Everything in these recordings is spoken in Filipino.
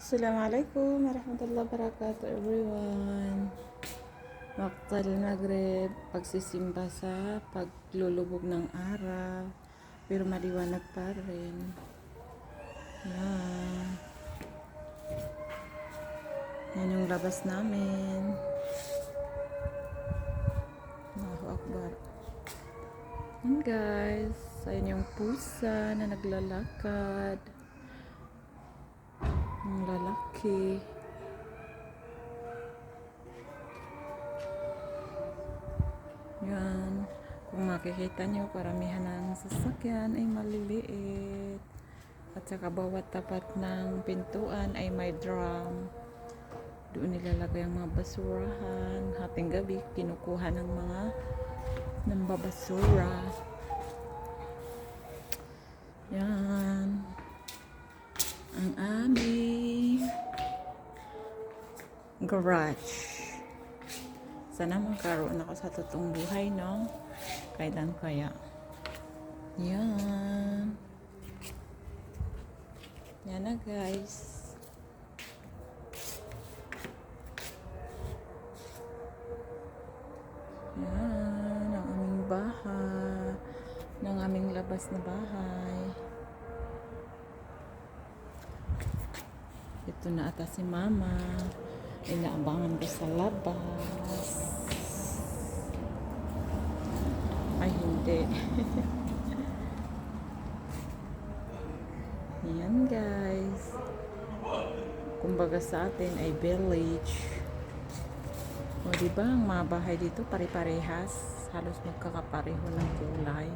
Assalamualaikum warahmatullahi wabarakatuh everyone. Waktal Maghrib, pagsisimba sa paglulubog ng araw, pero maliwanag pa rin. Yan. Yan yung labas namin. Allahu Akbar. Yan guys, ayun yung pusa na naglalakad. Yung lalaki. Yan. Kung makikita nyo, paramihan ng sasakyan ay maliliit. At saka bawat tapat ng pintuan ay may drum. Doon nilalagay ang mga basurahan. Hating gabi, kinukuha ng mga nambabasura. Yan. Ang aming garage. Sana magkaroon ako sa totoong buhay, no? Kailan kaya? Yan. Yan na, guys. Yan. Ang aming bahay. Ng aming labas na bahay. Ito na ata si Mama. Inaabangan ko sa labas. Ay, hindi. Yan, guys. Kumbaga sa atin ay village. O, diba? Ang mga bahay dito pare-parehas. Halos magkakapareho ng kulay.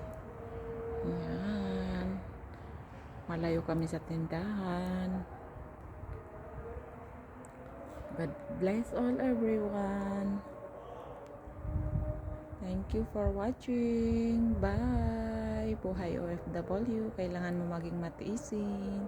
Yan. Malayo kami sa tindahan. God bless all everyone. Thank you for watching. Bye. Buhay OFW. Kailangan mo maging matiisin.